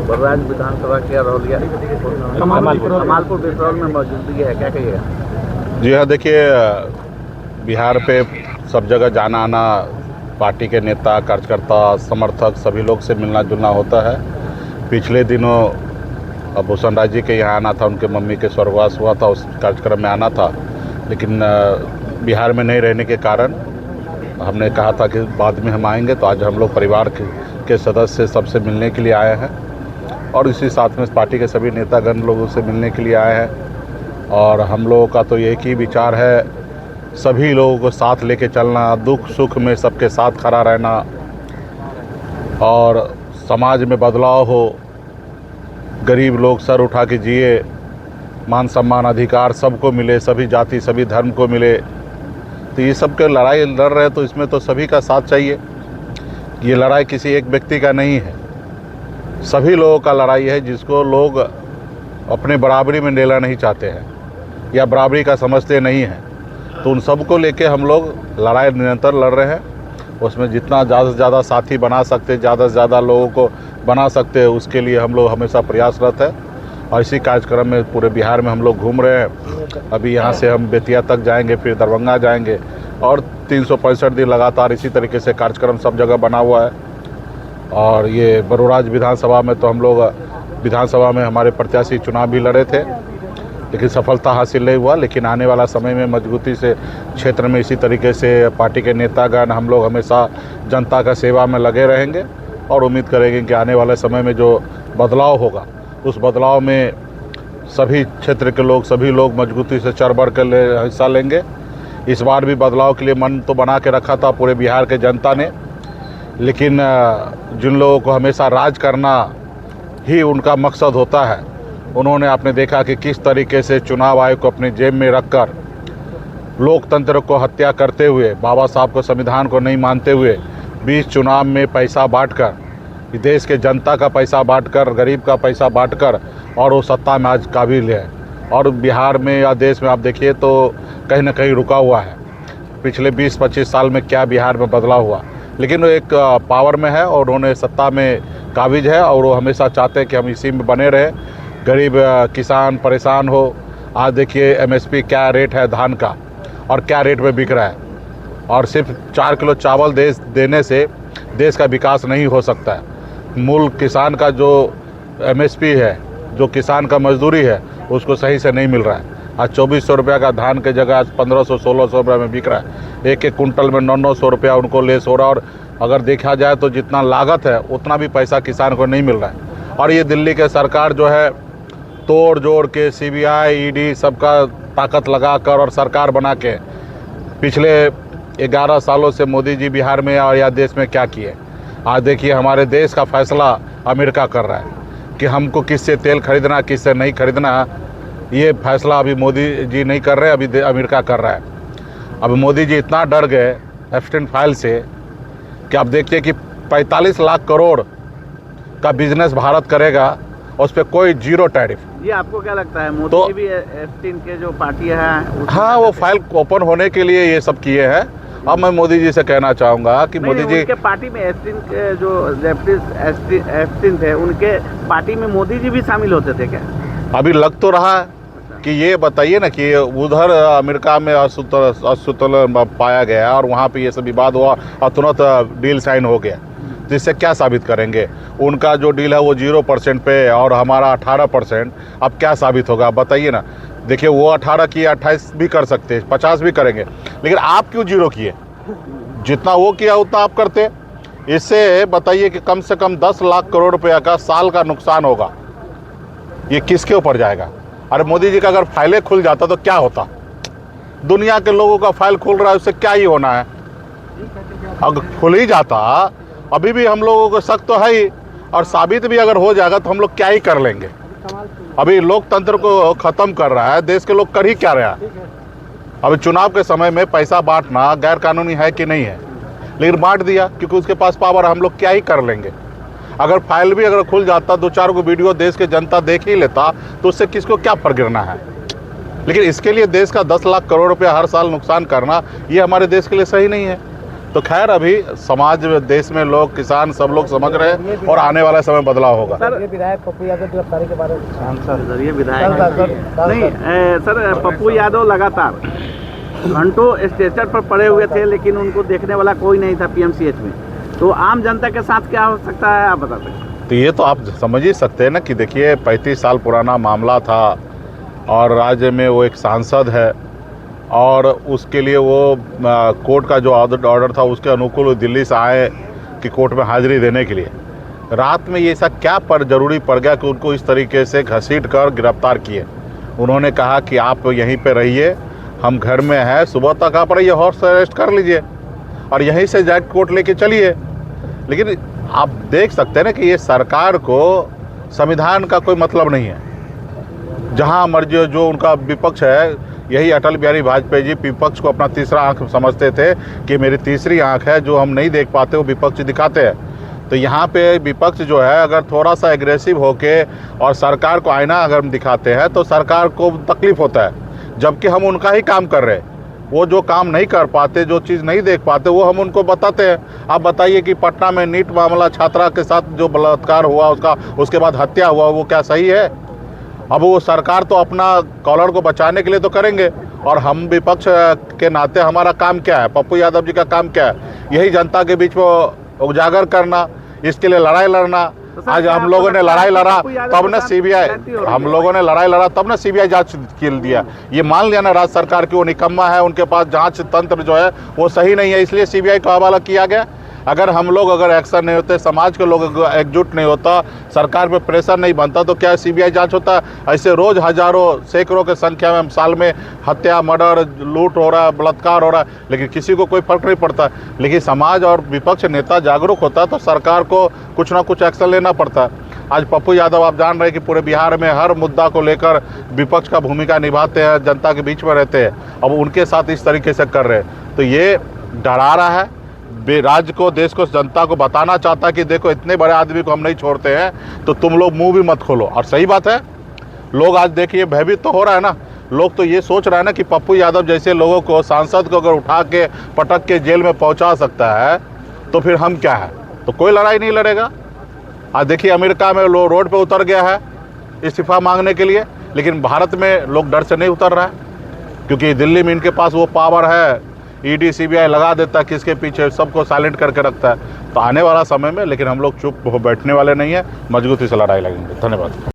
बलराज विधानसभा के रौलिया कमालपुर पेट्रोल में मौजूदगी है, क्या कहिएगा? जी हाँ, देखिए बिहार पे सब जगह जाना आना, पार्टी के नेता कार्यकर्ता समर्थक सभी लोग से मिलना जुलना होता है। पिछले दिनों भूषण राज जी के यहाँ आना था, उनके मम्मी के स्वर्गवास हुआ था, उस कार्यक्रम में आना था, लेकिन बिहार में नहीं रहने के कारण हमने कहा था कि बाद में हम आएंगे। तो आज हम लोग परिवार के सदस्य सबसे मिलने के लिए आए हैं और इसी साथ में पार्टी के सभी नेतागण लोगों से मिलने के लिए आए हैं। और हम लोगों का तो एक ही विचार है, सभी लोगों को साथ लेके चलना, दुख सुख में सबके साथ खड़ा रहना और समाज में बदलाव हो, गरीब लोग सर उठा के जिए, मान सम्मान अधिकार सबको मिले, सभी जाति सभी धर्म को मिले। तो ये सब के लड़ाई लड़ रहे हैं, तो इसमें तो सभी का साथ चाहिए। ये लड़ाई किसी एक व्यक्ति का नहीं है, सभी लोगों का लड़ाई है, जिसको लोग अपने बराबरी में लेना नहीं चाहते हैं या बराबरी का समझते नहीं हैं। तो उन सबको लेके हम लोग लड़ाई निरंतर लड़ रहे हैं। उसमें जितना ज़्यादा से ज़्यादा साथी बना सकते, ज़्यादा से ज़्यादा लोगों को बना सकते हैं, उसके लिए हम लोग हमेशा प्रयासरत है। और इसी कार्यक्रम में पूरे बिहार में हम लोग घूम रहे हैं। अभी यहाँ से हम बेतिया तक जाएंगे, फिर दरभंगा जाएंगे और 365 दिन लगातार इसी तरीके से कार्यक्रम सब जगह बना हुआ है। और ये बलराज विधानसभा में तो हम लोग विधानसभा में हमारे प्रत्याशी चुनाव भी लड़े थे, लेकिन सफलता हासिल नहीं हुआ। लेकिन आने वाला समय में मजबूती से क्षेत्र में इसी तरीके से पार्टी के नेतागण हम लोग हमेशा जनता का सेवा में लगे रहेंगे और उम्मीद करेंगे कि आने वाले समय में जो बदलाव होगा, उस बदलाव में सभी क्षेत्र के लोग, सभी लोग मजबूती से चढ़ बढ़ कर हिस्सा लेंगे। इस बार भी बदलाव के लिए मन तो बना के रखा था पूरे बिहार के जनता ने, लेकिन जिन लोगों को हमेशा राज करना ही उनका मकसद होता है, उन्होंने आपने देखा कि किस तरीके से चुनाव आयोग को अपने जेब में रखकर लोकतंत्र को हत्या करते हुए, बाबा साहब को, संविधान को नहीं मानते हुए, बीच चुनाव में पैसा बांटकर, देश के जनता का पैसा बांटकर, गरीब का पैसा बांटकर, और वो सत्ता में आज काबिल है। और बिहार में या देश में आप देखिए तो कहीं ना कहीं रुका हुआ है। पिछले 20-25 साल में क्या बिहार में बदलाव हुआ, लेकिन वो एक पावर में है और उन्होंने सत्ता में काबिज है और वो हमेशा चाहते हैं कि हम इसी में बने रहें, गरीब किसान परेशान हो। आज देखिए MSP क्या रेट है धान का और क्या रेट में बिक रहा है, और सिर्फ 4 किलो चावल देने से देश का विकास नहीं हो सकता है। मूल किसान का जो MSP है, जो किसान का मजदूरी है, उसको सही से नहीं मिल रहा है। आज 2400 रुपये का धान के जगह आज 1500-1600 रुपये में बिक रहा है। एक एक कुंटल में 900 रुपया उनको लेस हो रहा है। और अगर देखा जाए तो जितना लागत है उतना भी पैसा किसान को नहीं मिल रहा है। और ये दिल्ली के सरकार जो है तोड़ जोड़ के CBI ED सबका ताकत लगा कर और सरकार बना के पिछले 11 सालों से मोदी जी बिहार में और या देश में क्या किए। आज देखिए हमारे देश का फैसला अमेरिका कर रहा है कि हमको किससे तेल खरीदना किससे नहीं खरीदना, ये फैसला अभी मोदी जी नहीं कर रहे, अभी अमेरिका कर रहा है। अब मोदी जी इतना डर गए एप्स्टीन फाइल से कि आप देखिए कि 45 लाख करोड़ का बिजनेस भारत करेगा, उस पर कोई 0 टैरिफ। ये आपको क्या लगता है, मोदी जी भी एप्स्टीन के जो पार्टी है, हाँ, वो फाइल ओपन होने के लिए ये सब किए हैं। अब मैं मोदी जी से कहना चाहूँगा कि मोदी जी उनके पार्टी में एप्स्टीन के जो एप्स्टीन थे, उनके पार्टी में मोदी जी भी शामिल होते थे क्या? अभी लग तो रहा है कि ये बताइए ना कि उधर अमेरिका में असंतुलन पाया गया और वहाँ पे ये सब विवाद हुआ और तुरंत डील साइन हो गया। तो इससे क्या साबित करेंगे? उनका जो डील है वो 0% पे और हमारा 18%। अब क्या साबित होगा बताइए ना। देखिए वो 18 किए, 28 भी कर सकते, 50 भी करेंगे, लेकिन आप क्यों 0 किए? जितना वो किया उतना आप करते। इससे बताइए कि कम से कम 10 लाख करोड़ रुपया का साल का नुकसान होगा। ये किसके ऊपर जाएगा? अरे मोदी जी का अगर फाइलें खुल जाता तो क्या होता? दुनिया के लोगों का फाइल खुल रहा है, उससे क्या ही होना है? अगर खुल ही जाता, अभी भी हम लोगों को शक तो है ही, और साबित भी अगर हो जाएगा तो हम लोग क्या ही कर लेंगे? अभी लोकतंत्र को ख़त्म कर रहा है देश के लोग, कर ही क्या रहा है? अभी चुनाव के समय में पैसा बांटना गैर कानूनी है कि नहीं है, लेकिन बांट दिया क्योंकि उसके पास पावर। हम लोग क्या ही कर लेंगे? अगर फाइल भी अगर खुल जाता, 2-4 को वीडियो देश के जनता देख ही लेता, तो उससे किसको क्या फर्क गिरना है? लेकिन इसके लिए देश का 10 लाख करोड़ रुपया हर साल नुकसान करना, ये हमारे देश के लिए सही नहीं है। तो खैर अभी समाज में, देश में लोग, किसान सब लोग समझ रहे हैं और आने वाला समय बदलाव होगा। सर ये विधायक पप्पू यादव गिरफ्तारी के बारे में जरिए विधायक नहीं सर, पप्पू यादव लगातार घंटों स्ट्रेचर पर पड़े हुए थे, लेकिन उनको देखने वाला कोई नहीं था पीएमसीएच में। तो आम जनता के साथ क्या हो सकता है, आप बता सकते हैं? तो ये तो आप समझ ही सकते हैं ना कि देखिए 35 साल पुराना मामला था और राज्य में वो एक सांसद है और उसके लिए वो कोर्ट का जो ऑर्डर था उसके अनुकूल दिल्ली से आए कि कोर्ट में हाजिरी देने के लिए। रात में ये ऐसा क्या ज़रूरी पड़ गया कि उनको इस तरीके से घसीट कर गिरफ्तार किए। उन्होंने कहा कि आप यहीं पे रहिए, हम घर में हैं, सुबह तक आप रहिए, हॉर्स अरेस्ट कर लीजिए और यहीं से डायरेक्ट कोर्ट लेके चलिए। लेकिन आप देख सकते हैं ना कि ये सरकार को संविधान का कोई मतलब नहीं है। जहां मर्जी जो उनका विपक्ष है, यही अटल बिहारी वाजपेयी जी विपक्ष को अपना तीसरा आंख समझते थे कि मेरी तीसरी आंख है, जो हम नहीं देख पाते वो विपक्ष दिखाते हैं। तो यहाँ पे विपक्ष जो है अगर थोड़ा सा एग्रेसिव होके और सरकार को आईना अगर हम दिखाते हैं तो सरकार को तकलीफ होता है, जबकि हम उनका ही काम कर रहे हैं। वो जो काम नहीं कर पाते, जो चीज़ नहीं देख पाते, वो हम उनको बताते हैं। आप बताइए कि पटना में नीट मामला, छात्रा के साथ जो बलात्कार हुआ उसके बाद हत्या हुआ, वो क्या सही है? अब वो सरकार तो अपना कॉलर को बचाने के लिए तो करेंगे और हम विपक्ष के नाते हमारा काम क्या है? पप्पू यादव जी का काम क्या है? यही जनता के बीच में उजागर करना, इसके लिए लड़ाई लड़ना। आज हम लोगों ने लड़ाई लड़ा तब ना सीबीआई, हम लोगों ने लड़ाई लड़ा तब ना सीबीआई जांच कर दिया। ये मान लिया ना राज्य सरकार की वो निकम्मा है, उनके पास जांच तंत्र जो है वो सही नहीं है, इसलिए सीबीआई का हवाला किया गया। अगर हम लोग अगर एक्शन नहीं होते, समाज के लोग एकजुट नहीं होता, सरकार पे प्रेशर नहीं बनता, तो क्या सीबीआई जांच होता? ऐसे रोज़ हजारों सैकड़ों के संख्या में साल में हत्या, मर्डर, लूट हो रहा है, बलात्कार हो रहा है, लेकिन किसी को कोई फर्क नहीं पड़ता। लेकिन समाज और विपक्ष नेता जागरूक होता है तो सरकार को कुछ ना कुछ एक्शन लेना पड़ता है। आज पप्पू यादव आप जान रहे हैं कि पूरे बिहार में हर मुद्दा को लेकर विपक्ष का भूमिका निभाते हैं, जनता के बीच में रहते हैं। अब उनके साथ इस तरीके से कर रहे हैं तो ये डरा रहा है राज्य को, देश को, जनता को बताना चाहता है कि देखो इतने बड़े आदमी को हम नहीं छोड़ते हैं, तो तुम लोग मुंह भी मत खोलो। और सही बात है, लोग आज देखिए भयभीत तो हो रहा है ना। लोग तो ये सोच रहा है ना कि पप्पू यादव जैसे लोगों को, सांसद को अगर उठा के पटक के जेल में पहुंचा सकता है तो फिर हम क्या है? तो कोई लड़ाई नहीं लड़ेगा। आज देखिए अमेरिका में लोग रोड पे उतर गया है इस्तीफा मांगने के लिए, लेकिन भारत में लोग डर से नहीं उतर रहा है क्योंकि दिल्ली में इनके पास वो पावर है, ईडी सीबीआई लगा देता है, किसके पीछे सबको साइलेंट करके रखता है। तो आने वाला समय में लेकिन हम लोग चुप बैठने वाले नहीं है, मजबूती से लड़ाई लड़ेंगे। धन्यवाद।